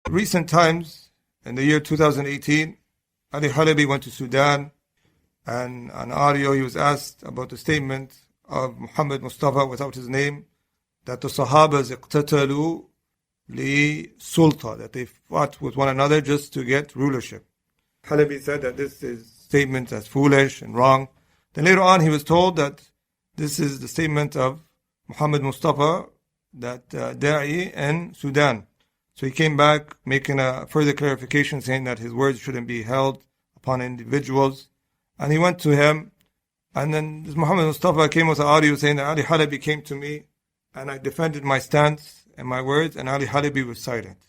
Recent times, in the year 2018, Ali Halabi went to Sudan, and on audio he was asked about the statement of Muhammad Mustafa without his name, that the Sahabas iqtatalu li sulta, that they fought with one another just to get rulership. Halabi said that this is statement that's foolish and wrong. Then later on he was told that this is the statement of Muhammad Mustafa, that da'i in Sudan. So he came back making a further clarification, saying that his words shouldn't be held upon individuals. And he went to him, and then this Muhammad Mustafa came with an audio saying that Ali Halabi came to me and I defended my stance and my words, and Ali Halabi was silent.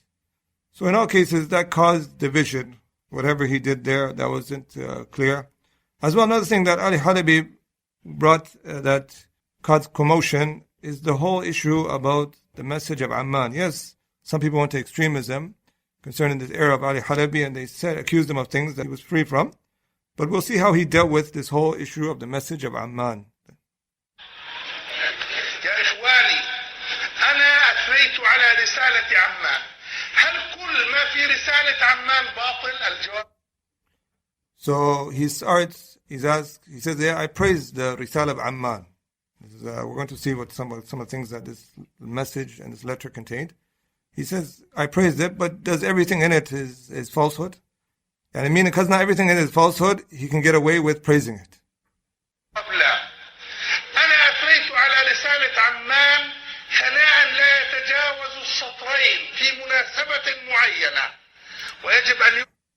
So in all cases that caused division. Whatever he did there, that wasn't clear. As well, another thing that Ali Halabi brought that caused commotion is the whole issue about the message of Amman. Yes, some people went to extremism concerning this era of Ali Halabi, and they accused him of things that he was free from. But we'll see how he dealt with this whole issue of the message of Amman. So he starts, he says, yeah, I praise the Risala of Amman. We're going to see what some of the things that this message and this letter contained. He says, I praised it, but does everything in it is falsehood? And I mean, because not everything in it is falsehood, he can get away with praising it.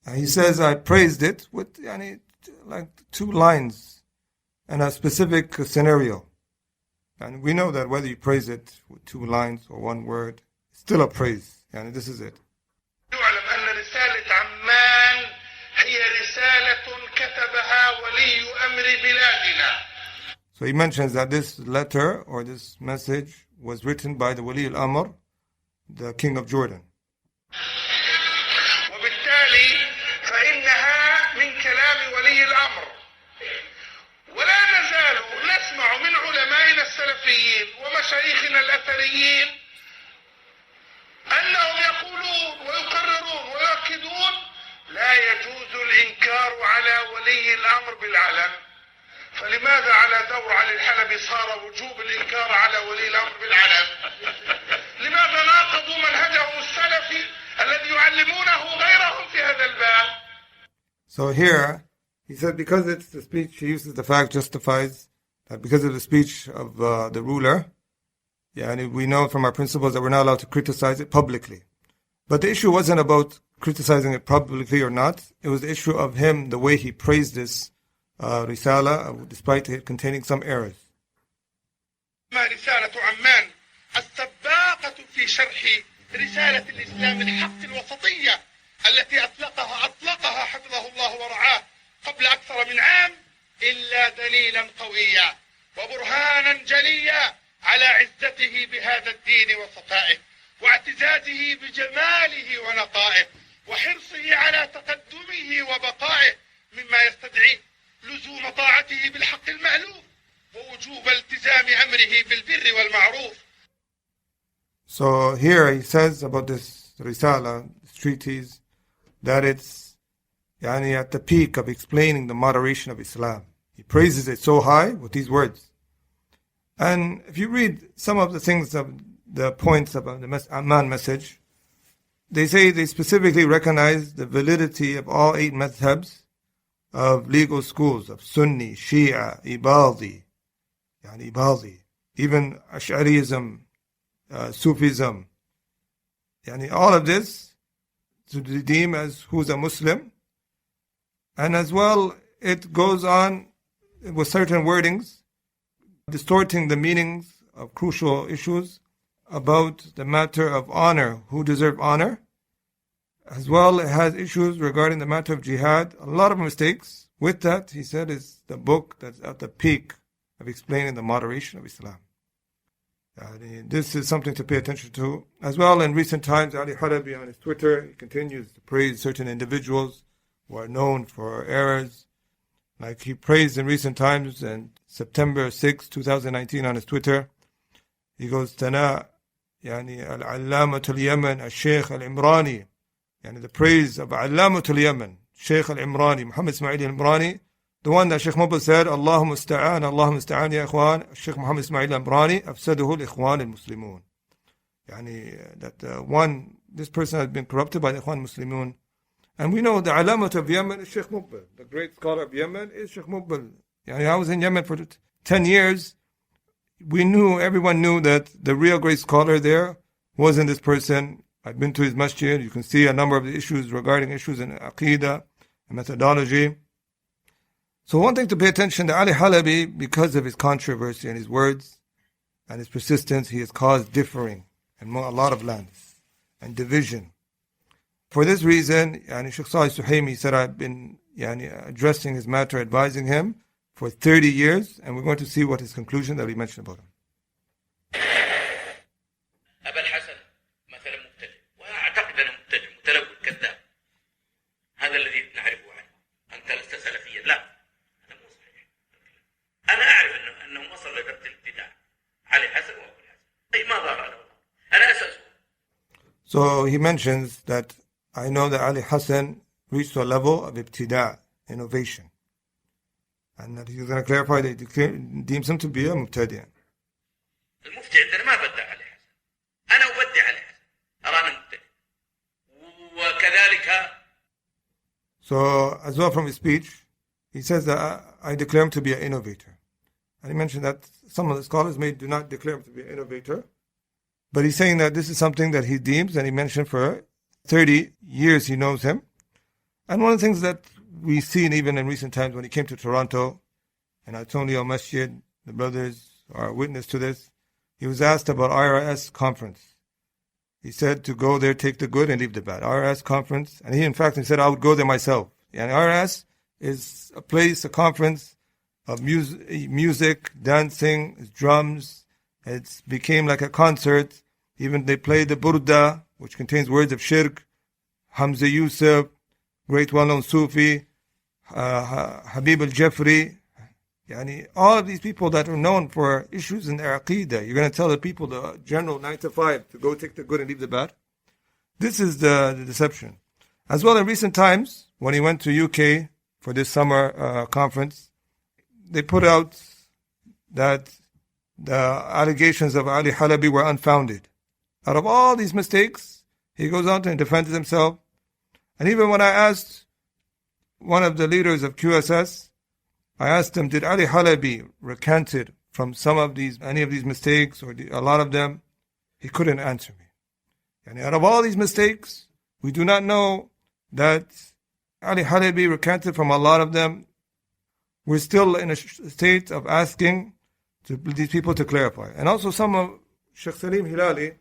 And he says, I praised it with like 2 lines in a specific scenario. And we know that whether you praise it with 2 lines or 1 word, it's still a praise. And this is it. So he mentions that this letter or this message was written by the Wali al-Amr, the king of Jordan. ومشايخنا الأثريين أنهم يقولون ويقررون ويؤكدون لا يجوز الإنكار على ولي الأمر بالعلن. فلماذا على دور علي الحلبي صار وجوب الإنكار على ولي الأمر بالعلن؟ لماذا ناقضوا منهجهم السلفي الذي يعلمونه غيرهم في هذا الباب؟ So here he said because it's the speech, he uses the fact justifies that because of the speech of the ruler, and we know from our principles that we're not allowed to criticize it publicly. But the issue wasn't about criticizing it publicly or not. It was the issue of him, the way he praised this risala, despite it containing some errors. رسالة عمان السباقة في شرح رسالة الإسلام الحق الوسطية التي أطلقها حفظه الله ورعاه قبل أكثر من عام إلا دليلا قويا وبرهانا جليا على عزته بهذا الدين وصفائه واعتزازه بجماله ونقائه وحرصه على تقدمه وبقائه مما يستدعي لزوم طاعته بالحق المألوف ووجوب التزام أمره بالبر والمعروف. So here he says about this Risala, this treatise, that it's at the peak of explaining the moderation of Islam. He praises it so high with these words. And if you read some of the things of the points about the Amman message, they say they specifically recognize the validity of all 8 madhabs of legal schools of Sunni, Shia, Ibadi, even Ash'ariyism, Sufism. All of this to deem as who's a Muslim. And as well, it goes on with certain wordings, distorting the meanings of crucial issues about the matter of honor, who deserve honor. As well, it has issues regarding the matter of jihad, a lot of mistakes. With that, he said, is the book that's at the peak of explaining the moderation of Islam. This is something to pay attention to. As well, in recent times, Ali Halabi on his Twitter, he continues to praise certain individuals who are known for errors. Like he praised in recent times, and September 6, 2019 on his Twitter, he goes, Tana, al-Allamatul Yemen, al-Shaykh al-Imrani, the praise of Allamatul Yemen, Shaykh Al-Imrani, Muhammad Ismail Al-Imrani, the one that Shaykh Mubal said, Allahumma musta'an ya ikhwan, Shaykh Muhammad Ismail Al-Imrani, afsaduhu al-ikhwan al-muslimun. This person has been corrupted by the Ikhwan Muslimun. And we know the Alamat of Yemen is Shaykh Mubal. The great scholar of Yemen is Shaykh Mubal. I was in Yemen for 10 years. Everyone knew that the real great scholar there wasn't this person. I've been to his masjid. You can see a number of the issues regarding issues in Aqidah and methodology. So one thing to pay attention to Ali Halabi, because of his controversy and his words and his persistence, he has caused differing in a lot of lands and division. For this reason, Shaykh Salih Suhaimi said, I've been addressing his matter, advising him for 30 years, and we're going to see what his conclusion that we mentioned about him. أبا الحسن مثلا مبتدع، وأعتقد أنه مبتدع متلون كذاب. هذا الذي نعرفه عنه. أنت لست سلفيا، لا، هذا مو صحيح. أنا أعرف أنه وصل لدرجة الابتداع. علي حسن وأبو الحسن. أي ما ظهر له. أنا أسأله. So he mentions that I know that Ali Hassan reached to a level of ibtida', innovation. And that he's going to clarify that he deems him to be a mubtadi'. المفتي عندنا ما بدع علي حسن. أنا أبدع علي حسن. أرانا مبتدع. وكذلك. So as well from his speech, he says that I declare him to be an innovator. And he mentioned that some of the scholars do not declare him to be an innovator. But he's saying that this is something that he deems, and he mentioned for 30 years he knows him. And one of the things that we've seen even in recent times when he came to Toronto, and Antonio Masjid, the brothers are witness to this, he was asked about IRS conference. He said to go there, take the good and leave the bad. IRS conference, and he said I would go there myself. And IRS is a place, a conference of music, dancing, drums. It became like a concert. Even they played the Burda, which contains words of shirk. Hamza Yusuf, great well-known Sufi, Habib al-Jafri, all of these people that are known for issues in their Aqidah. You're going to tell the people, the general 9 to 5, to go take the good and leave the bad? This is the deception. As well, in recent times, when he went to UK for this summer conference, they put out that the allegations of Ali Halabi were unfounded. Out of all these mistakes, he goes on to defend himself. And even when I asked one of the leaders of QSS, I asked him, did Ali Halabi recanted from any of these mistakes, or a lot of them? He couldn't answer me. And out of all these mistakes, we do not know that Ali Halabi recanted from a lot of them. We're still in a state of asking these people to clarify. And also some of Shaykh Salim Hilali,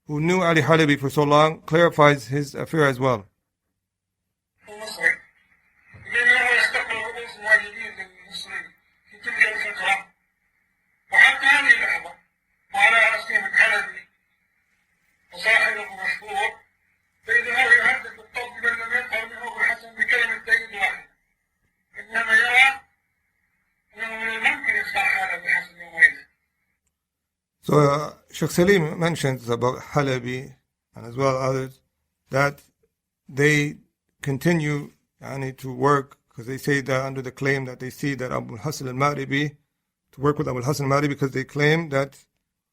who knew Ali Halabi for so long, clarifies his affair as well. So Shaykh Salim mentions about Halabi and as well others that they continue to work, because they say that under the claim that they see that Abu Hasan Al-Maribi, to work with Abu Hasan Al-Maribi, because they claim that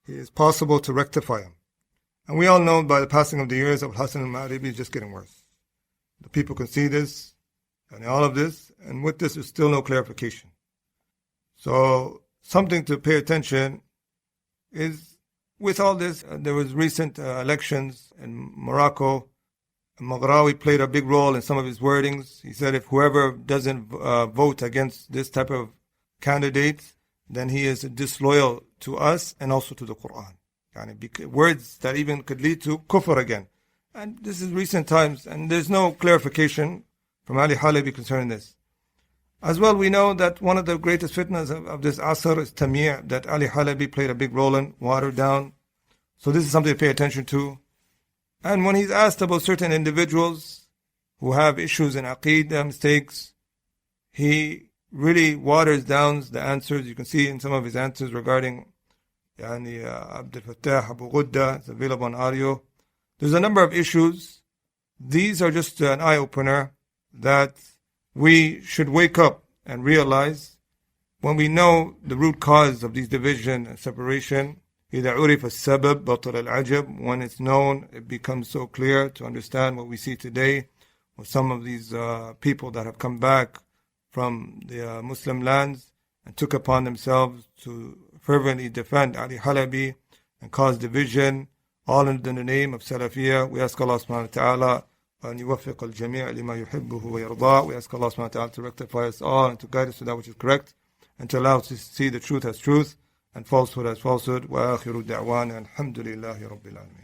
it is possible to rectify him. And we all know by the passing of the years, Abu Hasan Al-Maribi is just getting worse. The people can see this and all of this, and with this there's still no clarification. So something to pay attention is, with all this, there was recent elections in Morocco. Maghrawi played a big role in some of his wordings. He said if whoever doesn't vote against this type of candidate, then he is disloyal to us and also to the Quran. Words that even could lead to kufr again. And this is recent times, and there's no clarification from Ali Halabi concerning this. As well, we know that one of the greatest fitnas of this asr is Tamir', that Ali Halabi played a big role in, watered down. So this is something to pay attention to. And when he's asked about certain individuals who have issues in Aqeedah, mistakes, he really waters down the answers. You can see in some of his answers regarding Abdul Fattah Abu Ghudda, it's available on audio. There's a number of issues these are just an eye-opener that we should wake up and realize when we know the root cause of these division and separation. إذا عرف السبب بطل العجب. When it's known, it becomes so clear to understand what we see today with some of these people that have come back from the Muslim lands and took upon themselves to fervently defend Ali Halabi and cause division, all in the name of Salafiyah. We ask Allah subhanahu wa ta'ala أن يوفق الجميع لما يحبه ويرضاه. We ask Allah subhanahu wa ta'ala to rectify us all and to guide us to that which is correct and to allow us to see the truth as truth and falsehood as falsehood. وآخر دعوانا الحمد لله رب العالمين.